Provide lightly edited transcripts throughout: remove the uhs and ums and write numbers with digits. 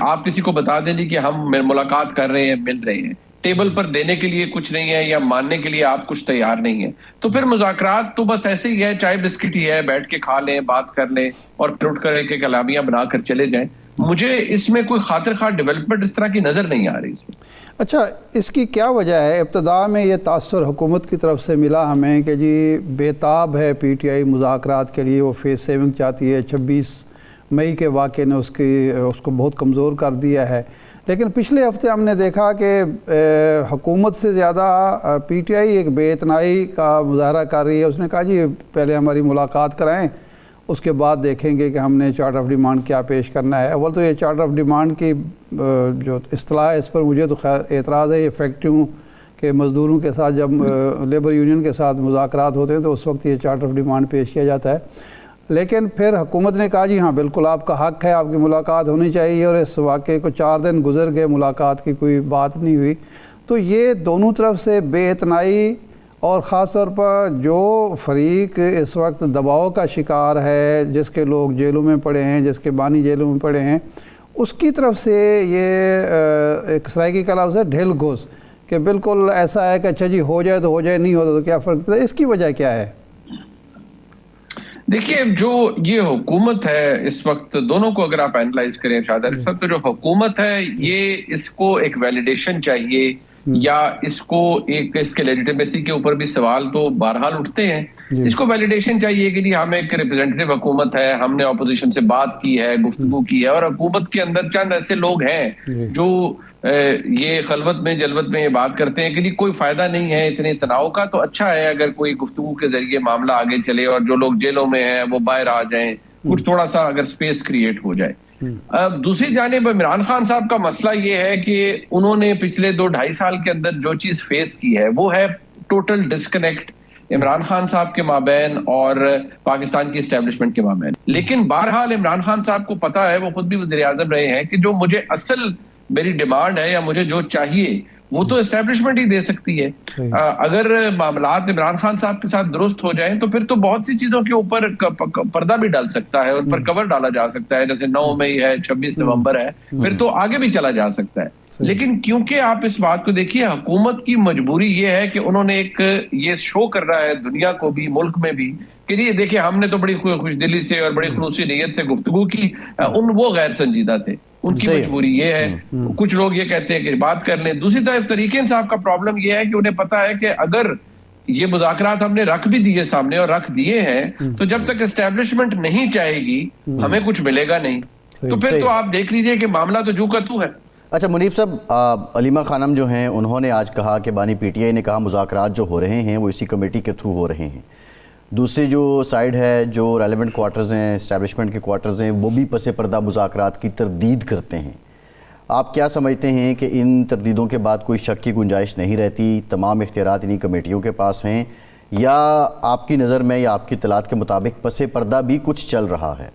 آپ کسی کو بتا دیں کہ ہم ملاقات کر رہے ہیں، مل رہے ہیں، ٹیبل پر دینے کے لیے کچھ نہیں ہے یا ماننے کے لیے آپ کچھ تیار نہیں ہیں، تو پھر مذاکرات تو بس ایسے ہی ہے، چائے بسکٹ ہی ہے، بیٹھ کے کھا لیں، بات کر لیں اور پھر اٹھ کر ایک کلامیاں بنا کر چلے جائیں. مجھے اس میں کوئی خاطر خواہ ڈیولپمنٹ اس طرح کی نظر نہیں آ رہی اس میں. اچھا، اس کی کیا وجہ ہے؟ ابتدا میں یہ تاثر حکومت کی طرف سے ملا ہمیں کہ جی بےتاب ہے پی ٹی آئی مذاکرات کے لیے، وہ فیس سیونگ چاہتی ہے. 26 مئی کے واقعے نے اس کو بہت کمزور کر دیا ہے. لیکن پچھلے ہفتے ہم نے دیکھا کہ حکومت سے زیادہ پی ٹی آئی ایک بے اتنائی کا مظاہرہ کر رہی ہے. اس نے کہا جی پہلے ہماری ملاقات کرائیں، اس کے بعد دیکھیں گے کہ ہم نے چارٹر آف ڈیمانڈ کیا پیش کرنا ہے. اول تو یہ چارٹر آف ڈیمانڈ کی جو اصطلاح ہے، اس پر مجھے تو خیر اعتراض ہے. یہ فیکٹریوں کے مزدوروں کے ساتھ جب لیبر یونین کے ساتھ مذاکرات ہوتے ہیں تو اس وقت یہ چارٹر آف ڈیمانڈ پیش کیا جاتا ہے. لیکن پھر حکومت نے کہا جی ہاں بالکل آپ کا حق ہے، آپ کی ملاقات ہونی چاہیے، اور اس واقعے کو 4 دن گزر گئے، ملاقات کی کوئی بات نہیں ہوئی. تو یہ دونوں طرف سے بے اتنائی، اور خاص طور پر جو فریق اس وقت دباؤ کا شکار ہے، جس کے لوگ جیلوں میں پڑے ہیں، جس کے بانی جیلوں میں پڑے ہیں، اس کی طرف سے یہ ایک سرائیکی کا لفظ ہے ڈھیل گھوس، کہ بالکل ایسا ہے کہ اچھا جی ہو جائے تو ہو جائے، نہیں ہوتا تو کیا فرق پڑتا ہے. اس کی وجہ کیا ہے؟ دیکھیے، جو یہ حکومت ہے اس وقت، دونوں کو اگر آپ اینالائز کریں شاہد عارف صاحب، تو جو حکومت ہے یہ اس کو ایک ویلیڈیشن چاہیے، یا اس کو ایک اس کے لیجیٹیمیسی کے اوپر بھی سوال تو بہرحال اٹھتے ہیں. اس کو ویلیڈیشن چاہیے کہ جی ہم ایک ریپرزینٹیو حکومت ہے، ہم نے اپوزیشن سے بات کی ہے، گفتگو کی ہے، اور حکومت کے اندر چند ایسے لوگ ہیں جو یہ خلوت میں جلوت میں یہ بات کرتے ہیں کہ جی کوئی فائدہ نہیں ہے اتنے تناؤ کا، تو اچھا ہے اگر کوئی گفتگو کے ذریعے معاملہ آگے چلے اور جو لوگ جیلوں میں ہیں وہ باہر آ جائیں، کچھ تھوڑا سا اگر سپیس کریٹ ہو جائے. دوسری جانب عمران خان صاحب کا مسئلہ یہ ہے کہ انہوں نے پچھلے 2-2.5 سال کے اندر جو چیز فیس کی ہے وہ ہے ٹوٹل ڈسکنیکٹ عمران خان صاحب کے مابین اور پاکستان کی اسٹیبلشمنٹ کے مابین. لیکن بہرحال عمران خان صاحب کو پتا ہے، وہ خود بھی وزیر اعظم رہے ہیں، کہ جو مجھے اصل میری ڈیمانڈ ہے یا مجھے جو چاہیے وہ تو اسٹیبلشمنٹ ہی دے سکتی ہے. اگر معاملات عمران خان صاحب کے ساتھ درست ہو جائیں تو پھر تو بہت سی چیزوں کے اوپر پردہ بھی ڈال سکتا ہے، اور پر کور ڈالا جا سکتا ہے، جیسے 9 مئی ہے، 26 نومبر ہے، پھر تو آگے بھی چلا جا سکتا ہے. لیکن کیونکہ آپ اس بات کو دیکھیے، حکومت کی مجبوری یہ ہے کہ انہوں نے ایک یہ شو کر رہا ہے دنیا کو بھی، ملک میں بھی، کہ یہ دیکھیں ہم نے تو بڑی خوش دلی سے اور بڑی خلوصی نیت سے گفتگو کی، وہ غیر سنجیدہ تھے. ان کی مجبوری یہ ہے. کچھ لوگ یہ کہتے ہیں کہ بات کر لیں. دوسری طرف طریق انصاف کا پرابلم یہ ہے کہ انہیں پتا ہے کہ اگر یہ مذاکرات ہم نے رکھ بھی دیے سامنے اور رکھ دیے ہیں تو جب تک اسٹیبلشمنٹ نہیں چاہے گی ہمیں کچھ ملے گا نہیں. تو پھر تو آپ دیکھ لیجئے کہ معاملہ تو جو کا تو ہے. اچھا منیب صاحب، علیمہ خانم جو ہیں انہوں نے آج کہا کہ بانی پی ٹی آئی نے کہا مذاکرات جو ہو رہے ہیں وہ اسی کمیٹی کے تھرو ہو رہے ہیں. دوسری جو سائیڈ ہے، جو ریلیونٹ کوارٹرز ہیں، اسٹیبلشمنٹ کے کوارٹرز ہیں، وہ بھی پس پردہ مذاکرات کی تردید کرتے ہیں. آپ کیا سمجھتے ہیں کہ ان تردیدوں کے بعد کوئی شک کی گنجائش نہیں رہتی؟ تمام اختیارات انہی کمیٹیوں کے پاس ہیں، یا آپ کی نظر میں یا آپ کی اطلاعات کے مطابق پس پردہ بھی کچھ چل رہا ہے؟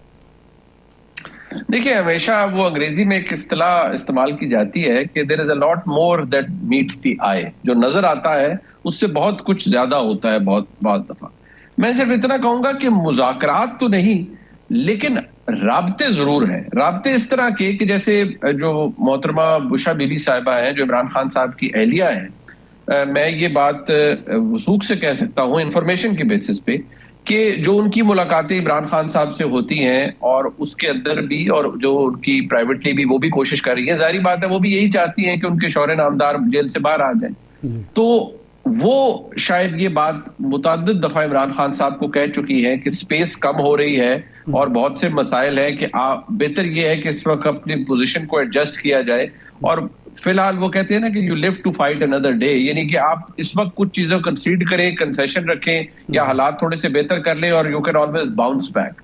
دیکھیں، ہمیشہ وہ انگریزی میں ایک اصطلاح استعمال کی جاتی ہے کہ there is a lot more that meets the eye. جو نظر آتا ہے اس سے بہت کچھ زیادہ ہوتا ہے بعض دفعہ. میں صرف اتنا کہوں گا کہ مذاکرات تو نہیں، لیکن رابطے ضرور ہیں. رابطے اس طرح کے کہ جیسے جو محترمہ بشرا بی بی صاحبہ ہیں، جو عمران خان صاحب کی اہلیہ ہیں، میں یہ بات وثوق سے کہہ سکتا ہوں انفارمیشن کی بیسس پہ، کہ جو ان کی ملاقاتیں عمران خان صاحب سے ہوتی ہیں اور اس کے اندر بھی، اور جو ان کی پرائیویٹلی بھی وہ بھی کوشش کر رہی ہیں، ظاہری بات ہے وہ بھی یہی چاہتی ہیں کہ ان کے شوہر نامدار جیل سے باہر آ جائیں. تو وہ شاید یہ بات متعدد دفعہ عمران خان صاحب کو کہہ چکی ہے کہ سپیس کم ہو رہی ہے اور بہت سے مسائل ہیں کہ بہتر یہ ہے کہ اس وقت اپنی پوزیشن کو ایڈجسٹ کیا جائے. اور فی الحال وہ کہتے ہیں نا کہ you live to fight another day, یعنی کہ آپ اس وقت کچھ چیزوں کنسیڈ کریں، کنسیشن رکھیں، یا حالات تھوڑے سے بہتر کر لیں، اور you can always bounce back.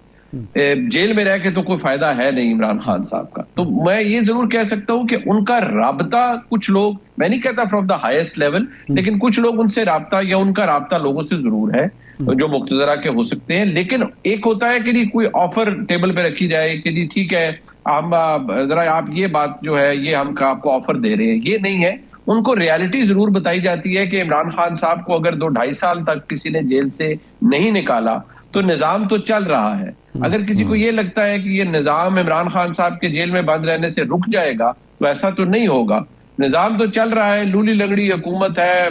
جیل میں رہ کے تو کوئی فائدہ ہے نہیں عمران خان صاحب کا. تو میں یہ ضرور کہہ سکتا ہوں کہ ان کا رابطہ، کچھ لوگ، میں نہیں کہتا فرام دا ہائیسٹ لیول، لیکن کچھ لوگ ان سے رابطہ یا ان کا رابطہ لوگوں سے ضرور ہے جو مقتدرہ کے ہو سکتے ہیں. لیکن ایک ہوتا ہے کہ جی کوئی آفر ٹیبل پہ رکھی جائے کہ جی ٹھیک ہے ہم ذرا آپ یہ بات جو ہے یہ ہم آپ کو آفر دے رہے ہیں، یہ نہیں ہے. ان کو ریالٹی ضرور بتائی جاتی ہے کہ عمران خان صاحب کو اگر 2-2.5 سال تک کسی نے جیل سے نہیں نکالا تو نظام تو چل رہا ہے. اگر کسی کو یہ لگتا ہے کہ یہ نظام عمران خان صاحب کے جیل میں بند رہنے سے رک جائے گا تو ایسا تو نہیں ہوگا. نظام تو چل رہا ہے, لولی لنگڑی حکومت ہے.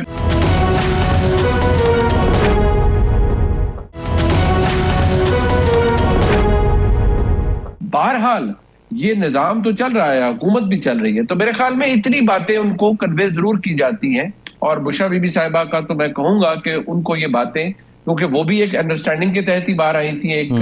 بہرحال یہ نظام تو چل رہا ہے, حکومت بھی چل رہی ہے, تو میرے خیال میں اتنی باتیں ان کو کنوے ضرور کی جاتی ہیں. اور بشرا بی بی صاحبہ کا تو میں کہوں گا کہ ان کو یہ باتیں, کیونکہ وہ بھی ایک انڈرسٹینڈنگ کے تحت ہی باہر آئی تھیں, ایک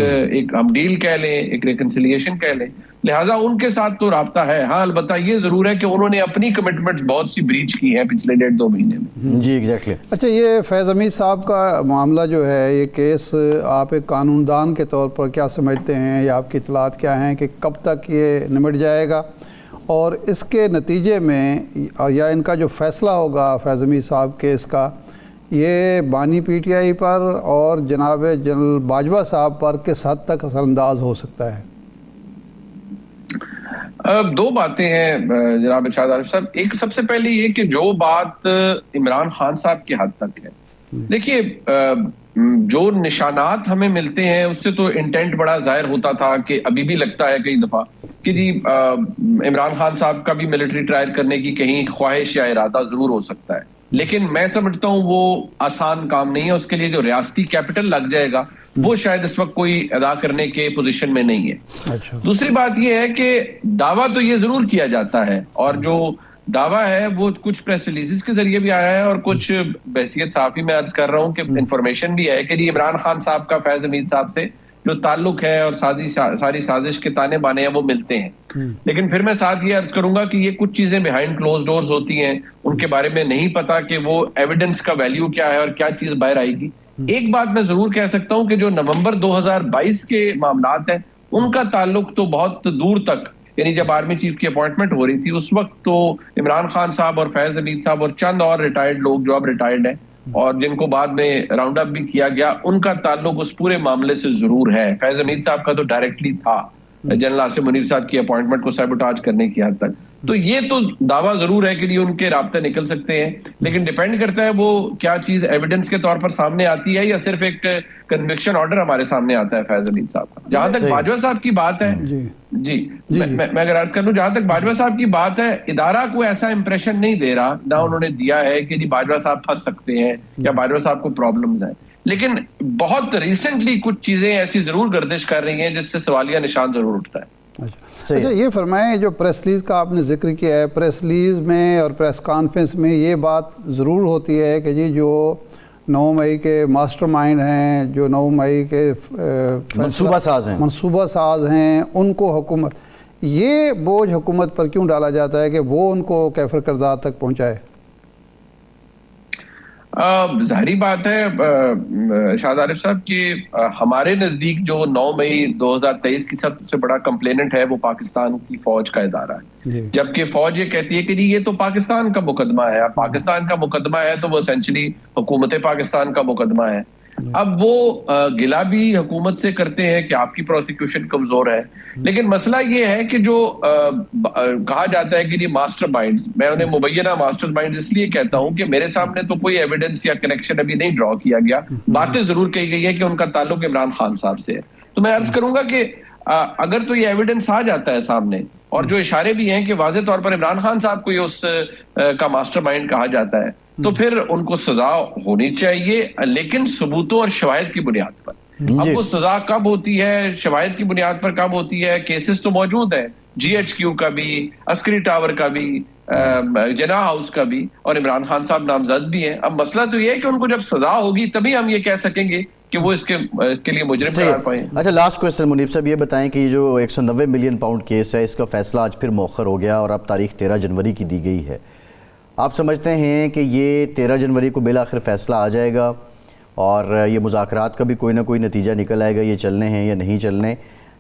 ہم ڈیل کہہ لیں, ایک ریکنسیلیشن کہہ لیں, لہٰذا ان کے ساتھ تو رابطہ ہے. ہاں البتہ یہ ضرور ہے کہ انہوں نے اپنی کمٹمنٹس بہت سی بریچ کی ہیں پچھلے 1.5-2 مہینے میں. جی ایگزیکٹلی. اچھا, یہ فیض حمید صاحب کا معاملہ جو ہے, یہ کیس آپ ایک قانون دان کے طور پر کیا سمجھتے ہیں, یا آپ کی اطلاعات کیا ہیں کہ کب تک یہ نمٹ جائے گا, اور اس کے نتیجے میں یا ان کا جو فیصلہ ہوگا فیض حمید صاحب کیس کا, یہ بانی پی ٹی آئی پر اور جناب جنرل باجوہ صاحب پر کس حد تک اثر انداز ہو سکتا ہے؟ دو باتیں ہیں جناب ارشاد عارف صاحب. ایک سب سے پہلے یہ کہ جو بات عمران خان صاحب کی حد تک ہے, دیکھیے جو نشانات ہمیں ملتے ہیں اس سے تو انٹینٹ بڑا ظاہر ہوتا تھا, کہ ابھی بھی لگتا ہے کئی دفعہ کہ جی عمران خان صاحب کا بھی ملٹری ٹرائل کرنے کی کہیں خواہش یا ارادہ ضرور ہو سکتا ہے, لیکن میں سمجھتا ہوں وہ آسان کام نہیں ہے. اس کے لیے جو ریاستی کیپٹل لگ جائے گا وہ شاید اس وقت کوئی ادا کرنے کے پوزیشن میں نہیں ہے. دوسری بات یہ ہے کہ دعویٰ تو یہ ضرور کیا جاتا ہے, اور جو دعویٰ ہے وہ کچھ پریس ریلیزز کے ذریعے بھی آیا ہے, اور کچھ بحیثیت صحافی میں عرض کر رہا ہوں کہ انفارمیشن بھی ہے کہ جی عمران خان صاحب کا فیض حمید صاحب سے جو تعلق ہے اور ساری سازش کے تانے بانے ہیں وہ ملتے ہیں. لیکن پھر میں ساتھ یہ عرض کروں گا کہ یہ کچھ چیزیں بیہائنڈ کلوز ڈورز ہوتی ہیں, ان کے بارے میں نہیں پتا کہ وہ ایویڈنس کا ویلیو کیا ہے اور کیا چیز باہر آئے گی. ایک بات میں ضرور کہہ سکتا ہوں کہ جو نومبر 2022 کے معاملات ہیں ان کا تعلق تو بہت دور تک, یعنی جب آرمی چیف کی اپوائنٹمنٹ ہو رہی تھی اس وقت تو عمران خان صاحب اور فیض حمید صاحب اور چند اور ریٹائرڈ لوگ جو اب ریٹائرڈ ہیں اور جن کو بعد میں راؤنڈ اپ بھی کیا گیا, ان کا تعلق اس پورے معاملے سے ضرور ہے. فیض حمید صاحب کا تو ڈائریکٹلی تھا جنرل عاصم منیر صاحب کی اپوائنٹمنٹ کو سیبوٹاج کرنے کی حد تک. تو یہ تو دعویٰ ضرور ہے کہ یہ ان کے رابطے نکل سکتے ہیں, لیکن ڈیپینڈ کرتا ہے وہ کیا چیز ایویڈنس کے طور پر سامنے آتی ہے یا صرف ایک کنوکشن آرڈر ہمارے سامنے آتا ہے فیض حمید صاحب کا. جہاں تک باجوہ صاحب کی بات ہے, جی میں اگر عرض کر لوں, جہاں تک باجوہ صاحب کی بات ہے, ادارہ کو ایسا امپریشن نہیں دے رہا, نہ انہوں نے دیا ہے کہ جی باجوہ صاحب پھنس سکتے ہیں یا باجوہ صاحب کو پرابلمز ہیں, لیکن بہت ریسنٹلی کچھ چیزیں ایسی ضرور گردش کر رہی ہیں جس سے سوالیہ نشان ضرور اٹھتا ہے. اچھا, یہ فرمائیں, جو پریس ریلیز کا آپ نے ذکر کیا ہے, پریس ریلیز میں اور پریس کانفرنس میں یہ بات ضرور ہوتی ہے کہ جی جو 9 مئی کے ماسٹر مائنڈ ہیں, جو 9 مئی کے منصوبہ ساز ہیں, ان کو حکومت, یہ بوجھ حکومت پر کیوں ڈالا جاتا ہے کہ وہ ان کو کیفر کردار تک پہنچائے؟ ظاہری بات ہے ارشاد عارف صاحب کہ ہمارے نزدیک جو 9 مئی 2023 کی سب سے بڑا کمپلیننٹ ہے وہ پاکستان کی فوج کا ادارہ ہے, جبکہ فوج یہ کہتی ہے کہ جی یہ تو پاکستان کا مقدمہ ہے. پاکستان کا مقدمہ ہے تو وہ اسینچلی حکومت پاکستان کا مقدمہ ہے. اب وہ گلہ بھی حکومت سے کرتے ہیں کہ آپ کی پروسیکیوشن کمزور ہے, لیکن مسئلہ یہ ہے کہ جو کہا جاتا ہے کہ یہ ماسٹر مائنڈز, میں انہیں مبینہ ماسٹر مائنڈز اس لیے کہتا ہوں کہ میرے سامنے تو کوئی ایویڈنس یا کنیکشن ابھی نہیں ڈرا کیا گیا, باتیں ضرور کہی گئی ہے کہ ان کا تعلق عمران خان صاحب سے ہے. تو میں عرض کروں گا کہ اگر تو یہ ایویڈنس آ جاتا ہے سامنے, اور جو اشارے بھی ہیں کہ واضح طور پر عمران خان صاحب کو یہ اس کا ماسٹر مائنڈ کہا جاتا ہے, تو پھر ان کو سزا ہونی چاہیے, لیکن ثبوتوں اور شواہد کی بنیاد پر. اب وہ سزا کب ہوتی ہے, شواہد کی بنیاد پر کب ہوتی ہے, کیسز تو موجود ہیں, GHQ کا بھی, عسکری ٹاور کا بھی, جناح ہاؤس کا بھی, اور عمران خان صاحب نامزد بھی ہیں. اب مسئلہ تو یہ ہے کہ ان کو جب سزا ہوگی تبھی ہم یہ کہہ سکیں گے کہ وہ اس کے لیے مجرم قرار پائیں. اچھا, لاسٹ کوئسچن منیب صاحب, یہ بتائیں کہ یہ جو 190 ملین پاؤنڈ کیس ہے, اس کا فیصلہ آج پھر مؤخر ہو گیا اور اب تاریخ 13 جنوری کی دی گئی ہے. آپ سمجھتے ہیں کہ یہ 13 جنوری کو بالآخر فیصلہ آ جائے گا اور یہ مذاکرات کا بھی کوئی نہ کوئی نتیجہ نکل آئے گا, یہ چلنے ہیں یا نہیں چلنے,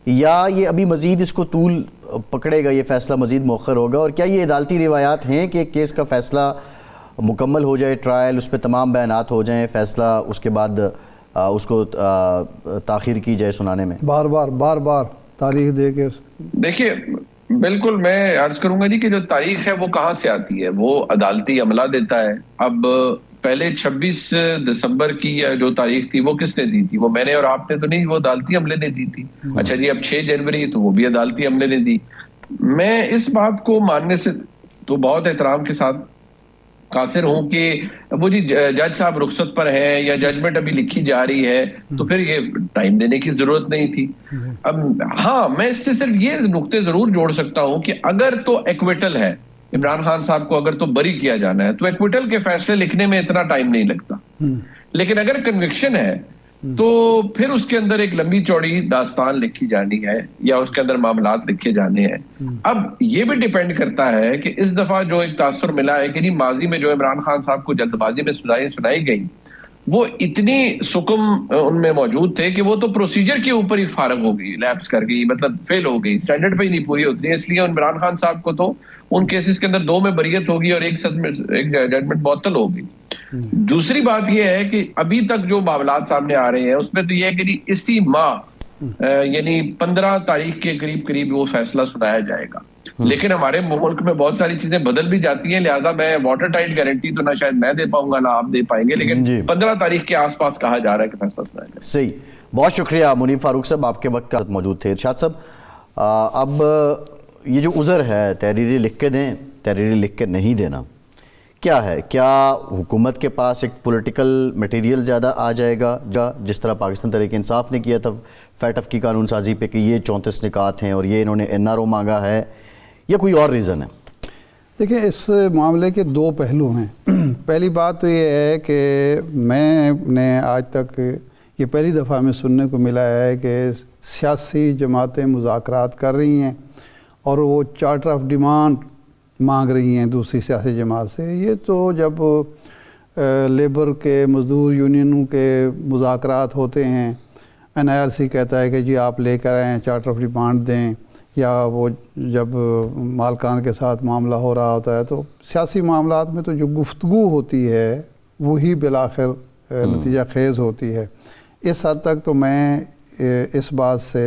یا یہ ابھی مزید اس کو طول پکڑے گا, یہ فیصلہ مزید مؤخر ہوگا؟ اور کیا یہ عدالتی روایات ہیں کہ ایک کیس کا فیصلہ مکمل ہو جائے, ٹرائل, اس پہ تمام بیانات ہو جائیں, فیصلہ اس کے بعد اس کو تاخیر کی جائے سنانے میں, بار بار تاریخ دے کے؟ دیکھیے بالکل, میں عرض کروں گا جی کہ جو تاریخ ہے وہ کہاں سے آتی ہے, وہ عدالتی عملہ دیتا ہے. اب پہلے 26 دسمبر کی جو تاریخ تھی وہ کس نے دی تھی؟ وہ میں نے اور آپ نے تو نہیں، وہ عدالتی عملے نے دی تھی. اچھا جی، اب 6 جنوری تو وہ بھی عدالتی عملے نے دی. میں اس بات کو ماننے سے تو بہت احترام کے ساتھ قاصر ہوں کہ وہ جی جج صاحب رخصت پر ہیں یا ججمنٹ ابھی لکھی جا رہی ہے تو پھر یہ ٹائم دینے کی ضرورت نہیں تھی. اب ہاں، میں اس سے صرف یہ نقطے ضرور جوڑ سکتا ہوں کہ اگر تو ایکویٹل ہے، عمران خان صاحب کو اگر تو بری کیا جانا ہے تو ایکویٹل کے فیصلے لکھنے میں اتنا ٹائم نہیں لگتا. لیکن اگر کنوکشن ہے تو پھر اس کے اندر ایک لمبی چوڑی داستان لکھی جانی ہے یا اس کے اندر معاملات لکھے جانے ہیں. اب یہ بھی ڈیپینڈ کرتا ہے کہ اس دفعہ جو ایک تاثر ملا ہے کہ ماضی میں جو عمران خان صاحب کو جلد بازی میں سنائی گئی وہ اتنی سکم ان میں موجود تھے کہ وہ تو پروسیجر کے اوپر ہی فارغ ہو گئی، لیپس کر گئی، مطلب فیل ہو گئی، سٹینڈرڈ پہ ہی نہیں پوری ہوتی ہے. اس لیے عمران خان صاحب کو تو ان کیسز کے اندر 2 میں بریت ہوگی اور ایک ججمنٹ معطل ہوگی. دوسری بات یہ ہے کہ ابھی تک جو معاملات سامنے آ رہے ہیں اس میں تو یہ ہے کہ اسی ماہ یعنی 15 تاریخ کے قریب وہ فیصلہ سنایا جائے گا. لیکن ہمارے ملک میں بہت ساری چیزیں بدل بھی جاتی ہیں، لہٰذا میں واٹر ٹائٹ گارنٹی تو نہ شاید میں دے پاؤں گا نہ آپ دے پائیں گے، لیکن 15 تاریخ کے آس پاس کہا جا رہا ہے کہ فیصلہ سنایا جائے. صحیح، بہت شکریہ منیب فاروق صاحب، آپ کے وقت کا موجود تھے. ارشاد صاحب، اب یہ جو عذر ہے تحریری لکھ کے دیں، تحریری لکھ کے نہیں دینا، کیا ہے؟ کیا حکومت کے پاس ایک پولیٹیکل میٹیریل زیادہ آ جائے گا جس طرح پاکستان تحریک انصاف نے کیا تھا فیٹف کی قانون سازی پہ کہ یہ 34 نکات ہیں اور یہ انہوں نے NRO مانگا ہے، یا کوئی اور ریزن ہے؟ دیکھیں، اس معاملے کے 2 پہلو ہیں. پہلی بات تو یہ ہے کہ میں نے آج تک یہ پہلی دفعہ ہمیں سننے کو ملا ہے کہ سیاسی جماعتیں مذاکرات کر رہی ہیں اور وہ چارٹر آف ڈیمانڈ مانگ رہی ہیں دوسری سیاسی جماعت سے. یہ تو جب لیبر کے مزدور یونینوں کے مذاکرات ہوتے ہیں، NIRC کہتا ہے کہ جی آپ لے کر آئیں، چارٹر آف ڈیمانڈ دیں، یا وہ جب مالکان کے ساتھ معاملہ ہو رہا ہوتا ہے تو سیاسی معاملات میں تو جو گفتگو ہوتی ہے وہی بالآخر نتیجہ خیز ہوتی ہے. اس حد تک تو میں اس بات سے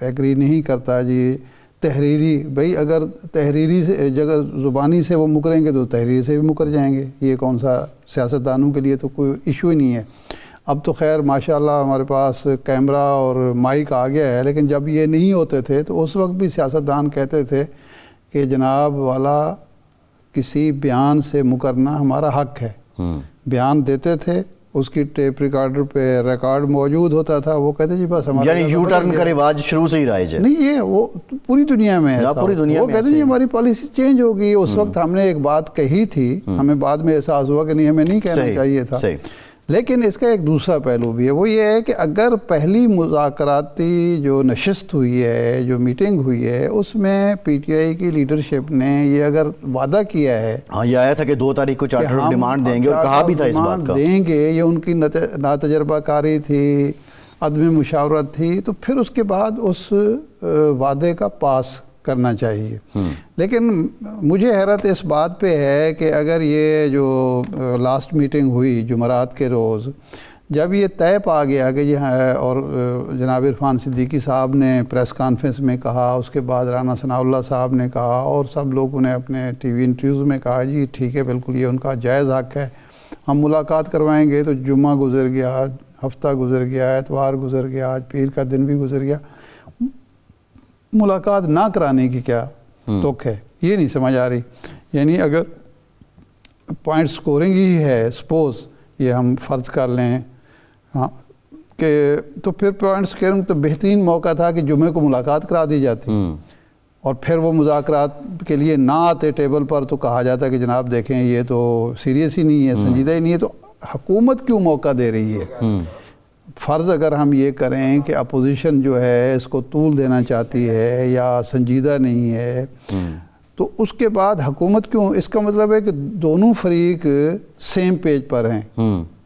ایگری نہیں کرتا جی تحریری، بھئی اگر تحریری سے جگہ زبانی سے وہ مکریں گے تو تحریری سے بھی مکر جائیں گے. یہ کون سا سیاستدانوں کے لیے تو کوئی ایشو ہی نہیں ہے. اب تو خیر ماشاءاللہ ہمارے پاس کیمرہ اور مائک آ گیا ہے، لیکن جب یہ نہیں ہوتے تھے تو اس وقت بھی سیاستدان کہتے تھے کہ جناب والا کسی بیان سے مکرنا ہمارا حق ہے. بیان دیتے تھے، اس کی ٹیپ ریکارڈر پہ ریکارڈ موجود ہوتا تھا، وہ کہتے جی بس ہمارا، یعنی یو ٹرن کا رواج شروع سے ہی رائج ہے. نہیں، یہ وہ پوری دنیا میں ہے، پوری دنیا وہ میں کہتے جی ہماری پالیسی چینج ہوگی. اس وقت ہم نے ایک بات کہی تھی، ہمیں بعد میں احساس ہوا کہ نہیں ہمیں نہیں کہنا چاہیے تھا. لیکن اس کا ایک دوسرا پہلو بھی ہے، وہ یہ ہے کہ اگر پہلی مذاکراتی جو نشست ہوئی ہے، جو میٹنگ ہوئی ہے، اس میں PTI کی لیڈرشپ نے یہ اگر وعدہ کیا ہے، ہاں یہ آیا تھا کہ 2 تاریخ کو چارٹر آف ڈیمانڈ دیں گے، اور کہا بھی تھا اس بات کا دیں گے، یہ ان کی ناتجربہ کاری تھی، عدم مشاورت تھی، تو پھر اس کے بعد اس وعدے کا پاس کرنا چاہیے. لیکن مجھے حیرت اس بات پہ ہے کہ اگر یہ جو لاسٹ میٹنگ ہوئی جمعرات کے روز، جب یہ طے پا گیا کہ یہ ہے، اور جناب عرفان صدیقی صاحب نے پریس کانفرنس میں کہا، اس کے بعد رانا ثناء اللہ صاحب نے کہا، اور سب لوگوں نے اپنے ٹی وی انٹرویوز میں کہا جی ٹھیک ہے بالکل یہ ان کا جائز حق ہے، ہم ملاقات کروائیں گے. تو جمعہ گزر گیا، ہفتہ گزر گیا، اتوار گزر گیا، آج پیر کا دن بھی گزر گیا. ملاقات نہ کرانے کی کیا توق ہے، یہ نہیں سمجھ آ رہی. یعنی اگر پوائنٹ سکورنگ ہی ہے، سپوز یہ ہم فرض کر لیں، ہاں، کہ تو پھر پوائنٹ سکورنگ تو بہترین موقع تھا کہ جمعے کو ملاقات کرا دی جاتی، اور پھر وہ مذاکرات کے لیے نہ آتے ٹیبل پر تو کہا جاتا کہ جناب دیکھیں یہ تو سیریس ہی نہیں ہے، سنجیدہ ہی نہیں ہے. تو حکومت کیوں موقع دے رہی ہے؟ فرض اگر ہم یہ کریں کہ اپوزیشن جو ہے اس کو طول دینا چاہتی ہے یا سنجیدہ نہیں ہے، تو اس کے بعد حکومت کیوں؟ اس کا مطلب ہے کہ دونوں فریق سیم پیج پر ہیں،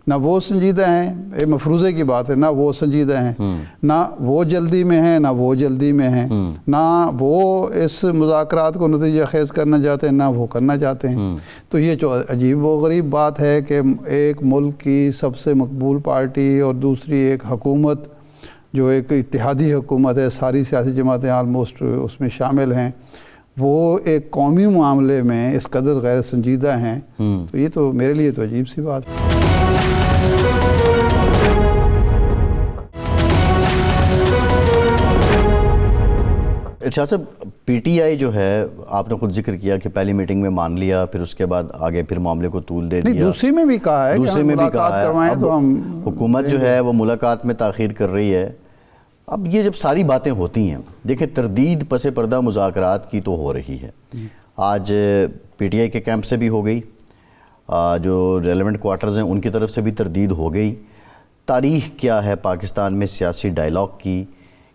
نہ وہ سنجیدہ ہیں، یہ مفروضے کی بات ہے، نہ وہ سنجیدہ ہیں، نہ وہ جلدی میں ہیں نہ وہ جلدی میں ہیں، نہ وہ اس مذاکرات کو نتیجہ خیز کرنا چاہتے ہیں نہ وہ کرنا چاہتے ہیں. تو یہ جو عجیب و غریب بات ہے کہ ایک ملک کی سب سے مقبول پارٹی اور دوسری ایک حکومت جو ایک اتحادی حکومت ہے، ساری سیاسی جماعتیں آلموسٹ اس میں شامل ہیں، وہ ایک قومی معاملے میں اس قدر غیر سنجیدہ ہیں. تو یہ تو میرے لیے تو عجیب سی بات ہے. ارشاد صاحب پی ٹی آئی جو ہے آپ نے خود ذکر کیا کہ پہلی میٹنگ میں مان لیا، پھر اس کے بعد آگے پھر معاملے کو طول دے دیا، دوسری میں بھی کہا ہے، دوسری میں بھی کہا ہے، تو ہم حکومت جو ہے وہ ملاقات میں تاخیر کر رہی ہے۔ اب یہ جب ساری باتیں ہوتی ہیں، دیکھیں تردید پس پردہ مذاکرات کی تو ہو رہی ہے، آج پی ٹی آئی کے کیمپ سے بھی ہو گئی، جو ریلیونٹ کوارٹرز ہیں ان کی طرف سے بھی تردید ہو گئی۔ تاریخ کیا ہے پاکستان میں سیاسی ڈائلاگ کی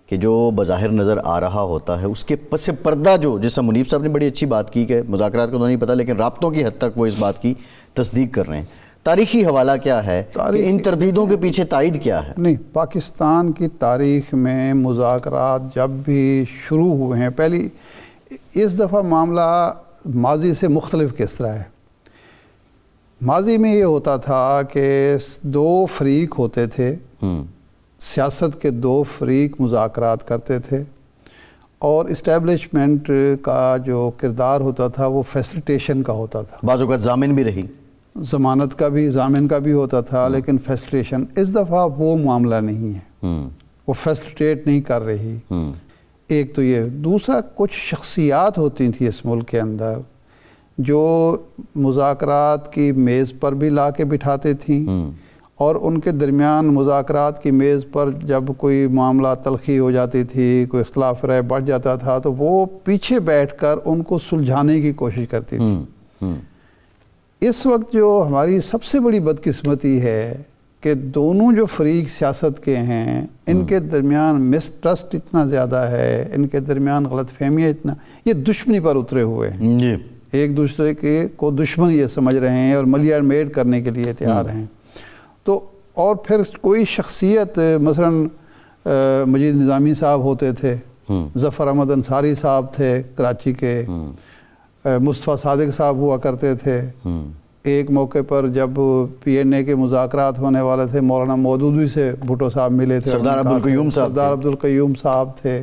کہ جو بظاہر نظر آ رہا ہوتا ہے اس کے پس پردہ جو، جیسا منیب صاحب نے بڑی اچھی بات کی کہ مذاکرات کو تو نہیں پتہ لیکن رابطوں کی حد تک وہ اس بات کی تصدیق کر رہے ہیں۔ تاریخی حوالہ کیا ہے کہ ان تردیدوں کے پیچھے تائید کیا ہے؟ نہیں، پاکستان کی تاریخ میں مذاکرات جب بھی شروع ہوئے ہیں، پہلی اس دفعہ معاملہ ماضی سے مختلف کس طرح ہے۔ ماضی میں یہ ہوتا تھا کہ دو فریق ہوتے تھے، سیاست کے دو فریق مذاکرات کرتے تھے، اور اسٹیبلشمنٹ کا جو کردار ہوتا تھا وہ فیسلیٹیشن کا ہوتا تھا۔ بعض اوقات ضامن بھی رہی، ضمانت کا بھی، ضامن کا بھی ہوتا تھا، لیکن فیسلیٹیشن اس دفعہ وہ معاملہ نہیں ہے، وہ فیسلیٹیٹ نہیں کر رہی۔ ایک تو یہ، دوسرا کچھ شخصیات ہوتی تھیں اس ملک کے اندر جو مذاکرات کی میز پر بھی لا کے بٹھاتے تھیں، اور ان کے درمیان مذاکرات کی میز پر جب کوئی معاملہ تلخی ہو جاتی تھی، کوئی اختلاف رائے بڑھ جاتا تھا تو وہ پیچھے بیٹھ کر ان کو سلجھانے کی کوشش کرتی تھی۔ اس وقت جو ہماری سب سے بڑی بدقسمتی ہے کہ دونوں جو فریق سیاست کے ہیں ان کے درمیان مسٹرسٹ اتنا زیادہ ہے، ان کے درمیان غلط فہمیاں اتنا، یہ دشمنی پر اترے ہوئے ہیں، جی ایک دوسرے کے کو دشمن یہ سمجھ رہے ہیں اور ملیار میڈ کرنے کے لیے تیار ہیں۔ تو اور پھر کوئی شخصیت مثلا مجید نظامی صاحب ہوتے تھے، ظفر احمد انصاری صاحب تھے کراچی کے، مصطفیٰ صادق صاحب ہوا کرتے تھے۔ ایک موقع پر جب پی این اے کے مذاکرات ہونے والے تھے، مولانا مودودی سے بھٹو صاحب ملے تھے، سردار عبدالقیوم صاحب تھے۔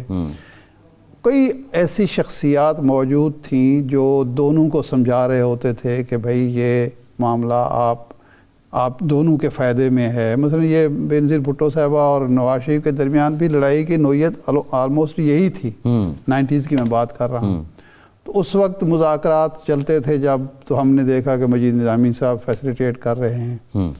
کئی ایسی شخصیات موجود تھیں جو دونوں کو سمجھا رہے ہوتے تھے کہ بھائی یہ معاملہ آپ دونوں کے فائدے میں ہے۔ مثلا یہ بینظیر بھٹو صاحبہ اور نواز شریف کے درمیان بھی لڑائی کی نوعیت آلموسٹ یہی تھی، 90s کی میں بات کر رہا ہوں۔ تو اس وقت مذاکرات چلتے تھے جب، تو ہم نے دیکھا کہ مجید نظامی صاحب فیسلیٹیٹ کر رہے ہیں،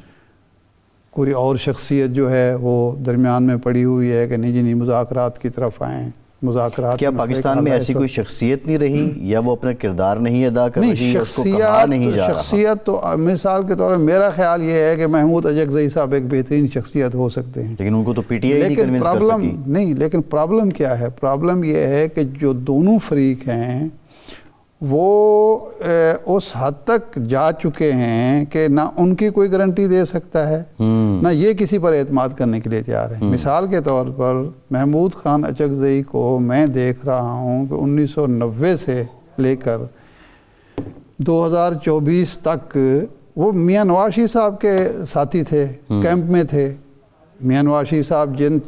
کوئی اور شخصیت جو ہے وہ درمیان میں پڑی ہوئی ہے کہ نہیں جی نہیں مذاکرات کی طرف آئیں، مذاکرات۔ کیا پاکستان میں ایسی کوئی شخصیت نہیں رہی یا وہ اپنا کردار نہیں ادا کر رہی، اس کو کہا نہیں جا رہا؟ شخصیت تو مثال کے طور پر میرا خیال یہ ہے کہ محمود اجگزئی صاحب ایک بہترین شخصیت ہو سکتے ہیں، لیکن ان کو تو پی ٹی آئی نہیں کنونس کر سکی۔ نہیں، لیکن پرابلم کیا ہے؟ پرابلم یہ ہے کہ جو دونوں فریق ہیں وہ اس حد تک جا چکے ہیں کہ نہ ان کی کوئی گارنٹی دے سکتا ہے، نہ یہ کسی پر اعتماد کرنے کے لیے تیار ہے۔ مثال کے طور پر محمود خان اجگزئی کو میں دیکھ رہا ہوں کہ 1990 سے لے کر 2024 تک وہ میاں نواز شریف صاحب کے ساتھی تھے، کیمپ میں تھے۔ میاں نواز شریف صاحب جن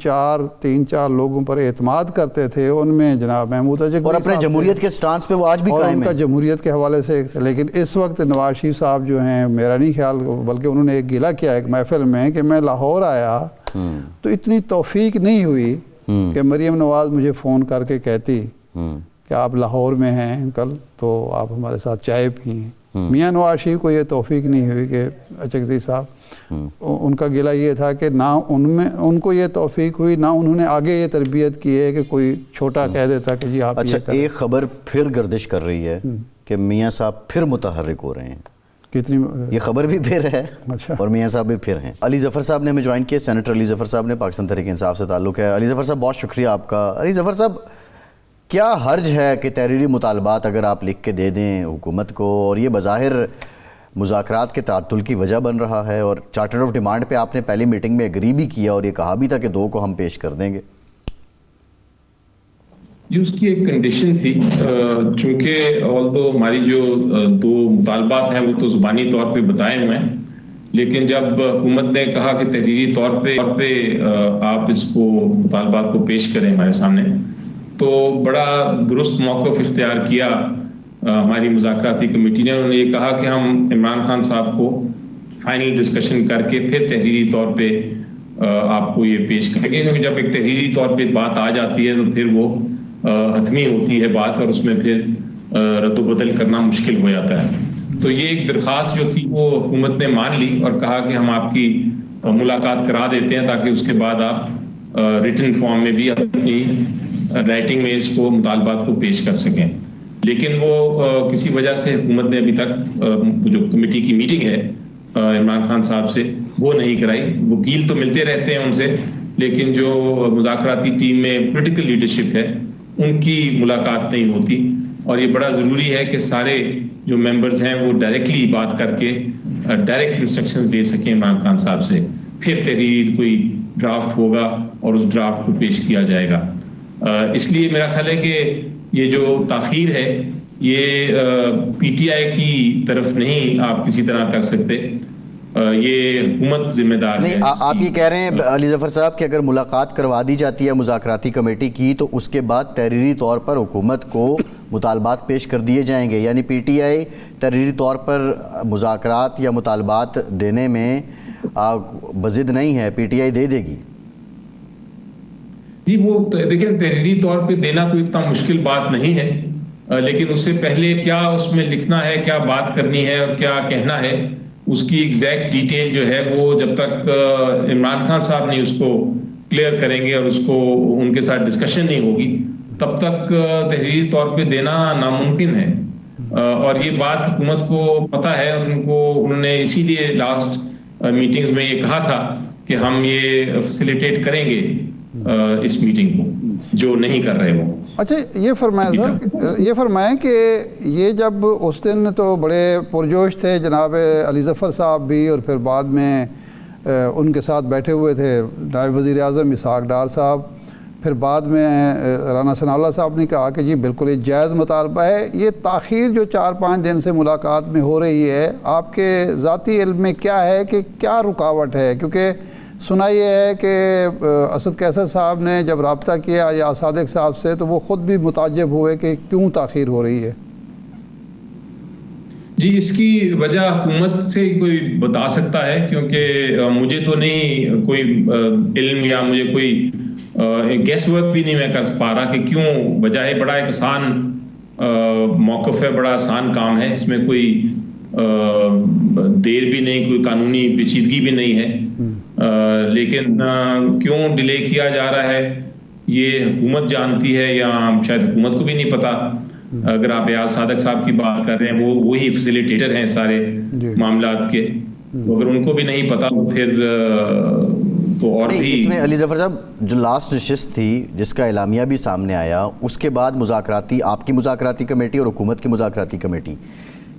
تین چار لوگوں پر اعتماد کرتے تھے ان میں جناب محمود اجگزئی اور اپنے جمہوریت کے سٹانس پہ وہ آج بھی قائم ہیں، اور ان کا جمہوریت کے حوالے سے۔ لیکن اس وقت نواز شریف صاحب جو ہیں، میرا نہیں خیال بلکہ انہوں نے ایک گلہ کیا ایک محفل میں کہ میں لاہور آیا تو اتنی توفیق نہیں ہوئی کہ مریم نواز مجھے فون کر کے کہتی کہ آپ لاہور میں ہیں کل تو آپ ہمارے ساتھ چائے پئیں۔ میاں نواز شریف کو یہ توفیق نہیں ہوئی کہ اجگزئی صاحب، ان کا گلہ یہ تھا کہ نہ ان کو یہ توفیق ہوئی، نہ انہوں نے آگے یہ تربیت کی ہے کہ کوئی چھوٹا کہہ دیتا کہ جی آپ۔ اچھا، ایک خبر پھر گردش کر رہی ہے کہ میاں صاحب پھر متحرک ہو رہے ہیں، کتنی یہ خبر بھی پھر ہے اور میاں صاحب بھی پھر ہیں۔ علی ظفر صاحب نے ہمیں جوائن کیا، سینیٹر علی ظفر صاحب نے، پاکستان تحریک انصاف سے تعلق ہے۔ علی ظفر صاحب بہت شکریہ آپ کا۔ علی ظفر صاحب، کیا حرج ہے کہ تحریری مطالبات اگر آپ لکھ کے دے دیں حکومت کو، اور یہ بظاہر مذاکرات کے تعطل کی وجہ بن رہا ہے، اور چارٹر آف ڈیمانڈ پہ آپ نے پہلی میٹنگ میں اگری بھی کیا اور یہ کہا بھی تھا کہ 2 کو ہم پیش کر دیں گے؟ جی، اس کی ایک کنڈیشن تھی، چونکہ آلدو ہماری جو 2 مطالبات ہیں وہ تو زبانی طور پہ بتائے ہوئے ہیں، لیکن جب حکومت نے کہا کہ تحریری طور پہ آپ اس کو مطالبات کو پیش کریں ہمارے سامنے، تو بڑا درست موقف اختیار کیا ہماری مذاکراتی کمیٹی نے۔ انہوں نے یہ کہا کہ ہم عمران خان صاحب کو فائنل ڈسکشن کر کے پھر تحریری طور پہ آپ کو یہ پیش کریں گے، کیونکہ جب ایک تحریری طور پہ بات آ جاتی ہے تو پھر وہ حتمی ہوتی ہے بات اور اس میں پھر رد و بدل کرنا مشکل ہو جاتا ہے. تو یہ ایک درخواست جو تھی وہ حکومت نے مان لی اور کہا کہ ہم آپ کی ملاقات کرا دیتے ہیں تاکہ اس کے بعد آپ ریٹن فارم میں بھی اپنی رائٹنگ میں اس کو مطالبات کو پیش کر سکیں. لیکن وہ کسی وجہ سے حکومت نے ابھی تک جو کمیٹی کی میٹنگ ہے عمران خان صاحب سے وہ نہیں کرائی. وکیل تو ملتے رہتے ہیں ان سے, لیکن جو مذاکراتی ٹیم میں پولیٹیکل لیڈرشپ ہے ان کی ملاقات نہیں ہوتی. اور یہ بڑا ضروری ہے کہ سارے جو ممبرز ہیں وہ ڈائریکٹلی بات کر کے ڈائریکٹ انسٹرکشنز لے سکیں عمران خان صاحب سے. پھر تحریر کوئی ڈرافٹ ہوگا اور اس ڈرافٹ کو پیش کیا جائے گا. اس لیے میرا خیال ہے کہ یہ جو تاخیر ہے یہ پی ٹی آئی کی طرف نہیں آپ کسی طرح کر سکتے, یہ حکومت ذمہ دار ہے. آپ یہ کہہ رہے ہیں علی ظفر صاحب کہ اگر ملاقات کروا دی جاتی ہے مذاکراتی کمیٹی کی تو اس کے بعد تحریری طور پر حکومت کو مطالبات پیش کر دیے جائیں گے, یعنی پی ٹی آئی تحریری طور پر مذاکرات یا مطالبات دینے میں بضد نہیں ہے, پی ٹی آئی دے دے گی؟ جی وہ دیکھیں تحریری طور پہ دینا کوئی اتنا مشکل بات نہیں ہے, لیکن اس سے پہلے کیا اس میں لکھنا ہے, کیا بات کرنی ہے اور کیا کہنا ہے, اس کی ایگزیکٹ ڈیٹیل جو ہے وہ جب تک عمران خان صاحب نہیں اس کو کلیئر کریں گے اور اس کو ان کے ساتھ ڈسکشن نہیں ہوگی تب تک تحریری طور پہ دینا ناممکن ہے. اور یہ بات حکومت کو پتہ ہے, انہوں نے اسی لیے لاسٹ میٹنگز میں یہ کہا تھا کہ ہم یہ فیسیلیٹیٹ کریں گے اس میٹنگ کو, جو نہیں کر رہے وہ. اچھا یہ فرمائیں کہ یہ جب اس دن تو بڑے پرجوش تھے جناب علی ظفر صاحب بھی, اور پھر بعد میں ان کے ساتھ بیٹھے ہوئے تھے نائب وزیر اعظم اسحاق ڈار صاحب, پھر بعد میں رانا ثناء اللہ صاحب نے کہا کہ جی بالکل یہ جائز مطالبہ ہے. یہ تاخیر جو 4-5 دن سے ملاقات میں ہو رہی ہے, آپ کے ذاتی علم میں کیا ہے کہ کیا رکاوٹ ہے؟ کیونکہ سنا یہ ہے کہ اسد قیصر صاحب نے جب رابطہ کیا یا صادق صاحب سے تو وہ خود بھی متعجب ہوئے کہ کیوں تاخیر ہو رہی ہے. جی اس کی وجہ حکومت سے کوئی بتا سکتا ہے, کیونکہ مجھے تو نہیں کوئی علم یا مجھے کوئی گیس ورک بھی نہیں میں کر پا رہا کہ کیوں وجہ ہے. بڑا ایک آسان موقف ہے, بڑا آسان کام ہے, اس میں کوئی دیر بھی نہیں, کوئی قانونی پیچیدگی بھی نہیں ہے. لیکن کیوں ڈیلے کیا جا رہا ہے یہ حکومت جانتی ہے, یا شاید حکومت کو بھی نہیں پتا. اگر آپ ایاز صادق صاحب کی بات کر رہے ہیں وہ وہی فیسیلیٹیٹر ہیں سارے معاملات کے, اگر ان کو بھی نہیں پتا تو پھر تو اور بھی. اس میں علی ظفر صاحب جو لاسٹ نشست تھی جس کا اعلامیہ بھی سامنے آیا, اس کے بعد مذاکراتی آپ کی مذاکراتی کمیٹی اور حکومت کی مذاکراتی کمیٹی,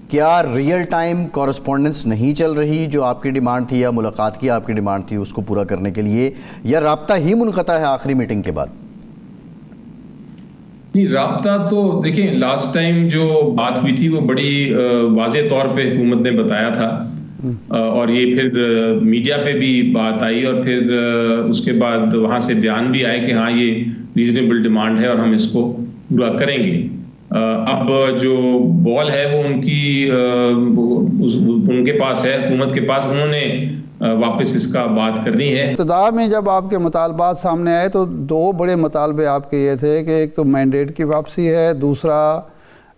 کیا ریئل ٹائم کورسپونڈنس نہیں چل رہی جو آپ کی ڈیمانڈ تھی یا ملاقات کی آپ کی ڈیمانڈ تھی اس کو پورا کرنے کے لیے, یا رابطہ ہی منقطع ہے آخری میٹنگ کے بعد؟ نہیں, رابطہ تو دیکھیں لاسٹ ٹائم جو بات ہوئی تھی وہ بڑی واضح طور پہ حکومت نے بتایا تھا, اور یہ پھر میڈیا پہ بھی بات آئی, اور پھر اس کے بعد وہاں سے بیان بھی آئے کہ ہاں یہ ریزنیبل ڈیمانڈ ہے اور ہم اس کو پورا کریں گے. اب جو بال ہے وہ ان کے پاس ہے, حکومت کے پاس, انہوں نے واپس اس کا بات کرنی ہے. ابتدا میں جب آپ کے مطالبات سامنے آئے تو 2 بڑے مطالبے آپ کے یہ تھے کہ ایک تو مینڈیٹ کی واپسی ہے, دوسرا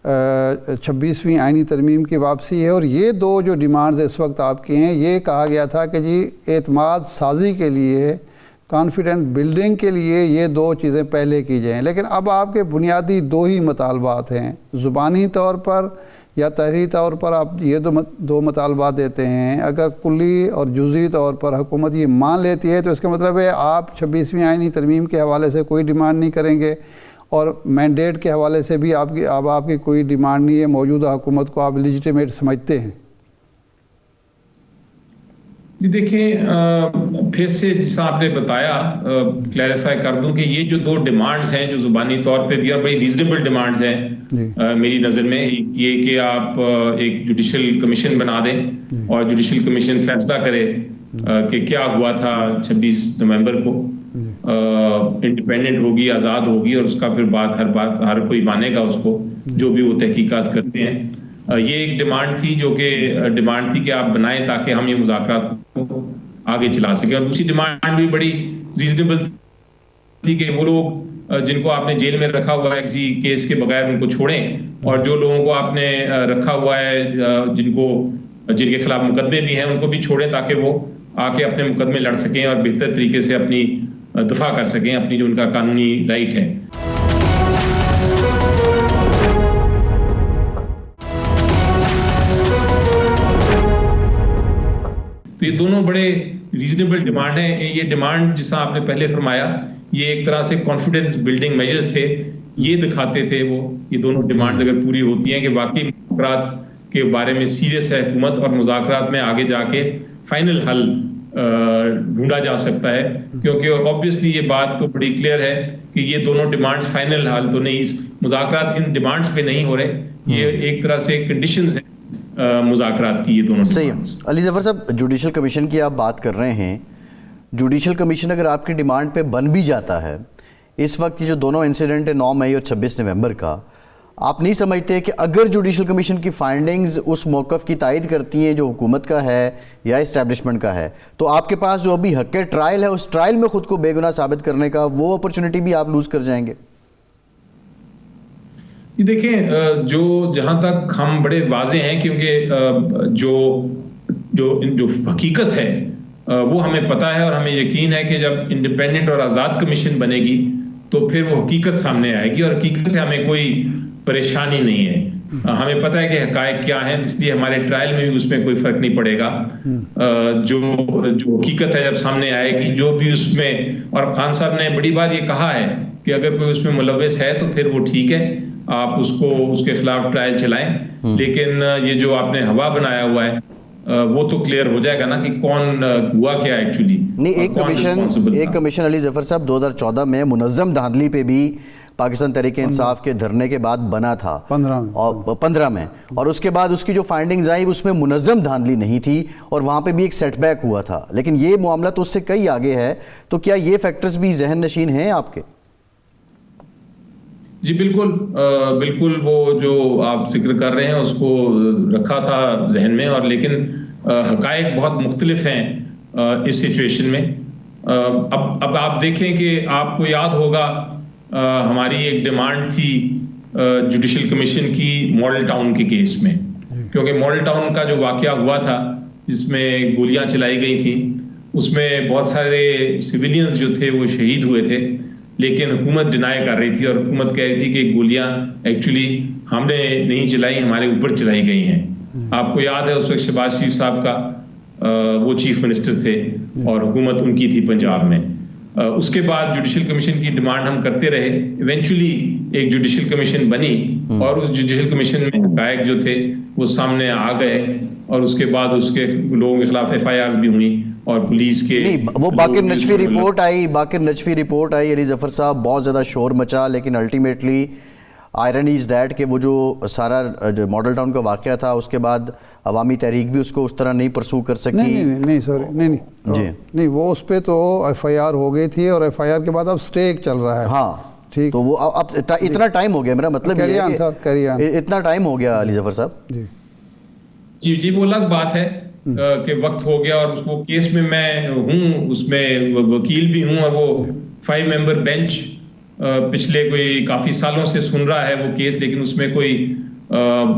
26ویں آئینی ترمیم کی واپسی ہے. اور یہ 2 جو ڈیمانڈز اس وقت آپ کی ہیں, یہ کہا گیا تھا کہ جی اعتماد سازی کے لیے, کانفیڈنٹ بلڈنگ کے لیے یہ 2 چیزیں پہلے کی جائیں. لیکن اب آپ کے بنیادی 2 ہی مطالبات ہیں, زبانی طور پر یا تحریری طور پر آپ یہ 2 مطالبات دیتے ہیں. اگر کلی اور جزئی طور پر حکومت یہ مان لیتی ہے تو اس کا مطلب ہے آپ 26ویں آئینی ترمیم کے حوالے سے کوئی ڈیمانڈ نہیں کریں گے, اور مینڈیٹ کے حوالے سے بھی آپ کی کوئی ڈیمانڈ نہیں ہے, موجودہ حکومت کو آپ لیجیٹیمیٹ سمجھتے ہیں. جی دیکھیں پھر سے جیسا آپ نے بتایا کلیریفائی کر دوں کہ یہ جو 2 ڈیمانڈز ہیں جو زبانی طور پہ بھی اور بڑی ریزنیبل ڈیمانڈز ہیں میری نظر میں, یہ کہ آپ ایک جوڈیشل کمیشن بنا دیں اور جوڈیشل کمیشن فیصلہ کرے کہ کیا ہوا تھا 26 نومبر کو, انڈیپینڈنٹ ہوگی, آزاد ہوگی, اور اس کا پھر ہر کوئی مانے گا اس کو جو بھی وہ تحقیقات کرتے ہیں. یہ ایک ڈیمانڈ تھی جو کہ ڈیمانڈ تھی کہ آپ بنائیں تاکہ ہم یہ مذاکرات کو آگے چلا سکیں. اور دوسری ڈیمانڈ بھی بڑی ریزنیبل تھی کہ وہ لوگ جن کو آپ نے جیل میں رکھا ہوا ہے کسی کیس کے بغیر ان کو چھوڑیں، اور جو لوگوں کو آپ نے رکھا ہوا ہے جن کے خلاف مقدمے بھی ہیں ان کو بھی چھوڑیں، تاکہ وہ آ کے اپنے مقدمے لڑ سکیں اور بہتر طریقے سے اپنی دفاع کر سکیں اپنی جو ان کا قانونی رائٹ ہے۔ تو یہ دونوں بڑے ریزنیبل ڈیمانڈ ہیں۔ یہ ڈیمانڈ جیسا آپ نے پہلے فرمایا، یہ ایک طرح سے کانفیڈنس بلڈنگ میجرز تھے، یہ دکھاتے تھے یہ دونوں ڈیمانڈ اگر پوری ہوتی ہیں کہ واقعی مذاکرات کے بارے میں سیریس ہے حکومت، اور مذاکرات میں آگے جا کے فائنل حل ڈھونڈا جا سکتا ہے، کیونکہ آبویسلی یہ بات تو بڑی کلیئر ہے کہ یہ دونوں ڈیمانڈز فائنل حل تو نہیں، اس مذاکرات ان ڈیمانڈز پہ نہیں ہو رہے، یہ ایک طرح سے کنڈیشنز ہیں مذاکرات کی، یہ دونوں ڈیمانڈز۔ علی ظفر صاحب، جوڈیشل کمیشن کی آپ بات کر رہے ہیں، جوڈیشل کمیشن اگر آپ کی ڈیمانڈ پہ بن بھی جاتا ہے، اس وقت یہ جو دونوں انسیڈنٹ ہیں 9 مئی اور 26 نومبر کا، آپ نہیں سمجھتے کہ اگر جوڈیشل کمیشن کی فائنڈنگز اس موقف کی تائید کرتی ہیں جو حکومت کا ہے یا اسٹیبلشمنٹ کا ہے، تو آپ کے پاس جو ابھی حق ٹرائل ہے اس ٹرائل میں خود کو بے گناہ ثابت کرنے کا وہ اپرچونٹی بھی آپ لوز کر جائیں گے؟ یہ دیکھیں، جہاں تک ہم بڑے واضح ہیں، کیونکہ جو حقیقت ہے وہ ہمیں پتہ ہے، اور ہمیں یقین ہے کہ جب انڈیپینڈنٹ اور آزاد کمیشن بنے گی تو پھر وہ حقیقت سامنے آئے گی، اور حقیقت سے ہمیں کوئی پریشانی نہیں ہے۔ ہمیں پتہ ہے کہ حقائق کیا ہیں، اس لیے ہمارے ٹرائل میں بھی اس میں کوئی فرق نہیں پڑے گا۔ جو حقیقت ہے جب سامنے آئے گی، جو بھی اس میں، اور خان صاحب نے بڑی بار یہ کہا ہے کہ اگر کوئی اس میں ملوث ہے تو پھر وہ ٹھیک ہے، آپ اس کے خلاف ٹرائل چلائیں، لیکن یہ جو آپ نے ہوا بنایا ہوا ہے وہ تو کلیئر ہو جائے گا نا کہ کون ہوا کیا ایکچولی۔ نہیں، ایک کمیشن علی ظفر صاحب 2014 میں منظم دھاندلی پہ بھی پاکستان تحریک انصاف کے دھرنے کے بعد بنا تھا 15 میں، اور اس کے بعد اس کی جو فائنڈنگز آئیں اس میں منظم دھاندلی نہیں تھی، اور وہاں پہ بھی ایک سیٹ بیک ہوا تھا، لیکن یہ معاملہ تو اس سے کئی آگے ہے، تو کیا یہ فیکٹرز بھی ذہن نشین ہیں آپ کے؟ جی بالکل، وہ جو آپ ذکر کر رہے ہیں اس کو رکھا تھا ذہن میں، اور لیکن حقائق بہت مختلف ہیں اس سچویشن میں۔ اب آپ دیکھیں کہ آپ کو یاد ہوگا ہماری ایک ڈیمانڈ تھی جوڈیشل کمیشن کی ماڈل ٹاؤن کے کیس میں، کیونکہ ماڈل ٹاؤن کا جو واقعہ ہوا تھا جس میں گولیاں چلائی گئی تھیں، اس میں بہت سارے سویلینز جو تھے وہ شہید ہوئے تھے، لیکن حکومت ڈینائی کر رہی تھی، اور حکومت کہہ رہی تھی کہ گولیاں ایکچولی ہم نے نہیں چلائی، ہمارے اوپر چلائی گئی ہیں۔ آپ کو یاد ہے اس وقت شہباز شریف صاحب کا وہ چیف منسٹر تھے اور حکومت ان کی تھی پنجاب میں۔ اس کے بعد جوڈیشل کمیشن کی ڈیمانڈ ہم کرتے رہے، ایونچولی ایک جوڈیشل کمیشن بنی، اور اس جوڈیشل کمیشن میں حقائق جو تھے وہ سامنے آ گئے، اور اس کے بعد اس کے لوگوں کے خلاف FIRs بھی ہوئیں، اور پولیس کے وہ باقر نجفی رپورٹ آئی علی ظفر صاحب، بہت زیادہ شور مچا، لیکن الٹیمیٹلی آئرنی از دیٹ کہ وہ جو سارا ماڈل ٹاؤن کا واقعہ تھا اس کے بعد عوامی تحریک بھی اس کو اس طرح نہیں پرسو کر سکی۔ نہیں وہ اس پہ تو FIR ہو گئی تھی، اور FIR کے بعد اب اسٹیک چل رہا ہے۔ ہاں ٹھیک، تو وہ اب اتنا ٹائم ہو گیا، میرا مطلب یہ ہے کہ اتنا ٹائم ہو گیا علی ظفر صاحب۔ جی وہ الگ بات ہے کہ وقت ہو گیا، اور وہ کیس میں ہوں، اس میں وکیل بھی ہوں، اور وہ 5 ممبر بینچ پچھلے کوئی کافی سالوں سے سن رہا ہے وہ کیس، لیکن اس میں کوئی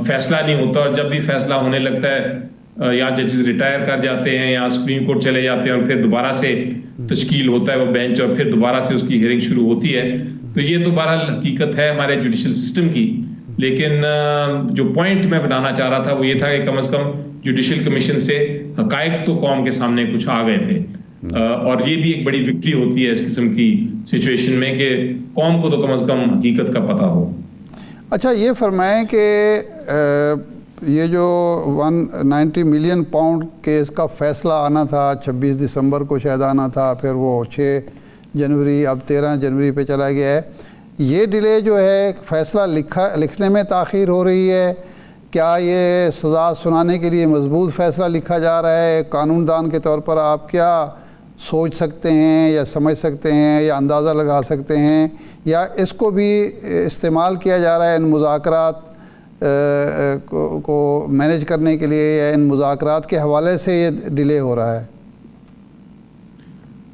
فیصلہ نہیں ہوتا، اور جب بھی فیصلہ ہونے لگتا ہے یا ججز ریٹائر کر جاتے ہیں یا سپریم کورٹ چلے جاتے ہیں، اور پھر دوبارہ سے تشکیل ہوتا ہے وہ بینچ، اور پھر دوبارہ سے اس کی ہیئرنگ شروع ہوتی ہے۔ تو یہ تو بہرحال حقیقت ہے ہمارے جوڈیشل سسٹم کی، لیکن جو پوائنٹ میں بتانا چاہ رہا تھا وہ یہ تھا کہ کم از کم جوڈیشل کمیشن سے حقائق تو قوم کے سامنے کچھ آ گئے تھے، اور یہ بھی ایک بڑی وکٹری ہوتی ہے اس قسم کی سچویشن میں کہ قوم کو تو کم از کم حقیقت کا پتہ ہو۔ اچھا یہ فرمائیں کہ یہ جو 190 ملین پاؤنڈ کیس کا فیصلہ آنا تھا 26 دسمبر کو شاید آنا تھا، پھر وہ 6 جنوری اب 13 جنوری پہ چلا گیا ہے، یہ ڈیلے جو ہے فیصلہ لکھنے میں تاخیر ہو رہی ہے، کیا یہ سزا سنانے کے لیے مضبوط فیصلہ لکھا جا رہا ہے؟ قانون دان کے طور پر آپ کیا سوچ سکتے ہیں یا سمجھ سکتے ہیں یا اندازہ لگا سکتے ہیں، یا اس کو بھی استعمال کیا جا رہا ہے ان مذاکرات کو مینیج کرنے کے لیے، یا ان مذاکرات کے حوالے سے یہ ڈیلے ہو رہا ہے؟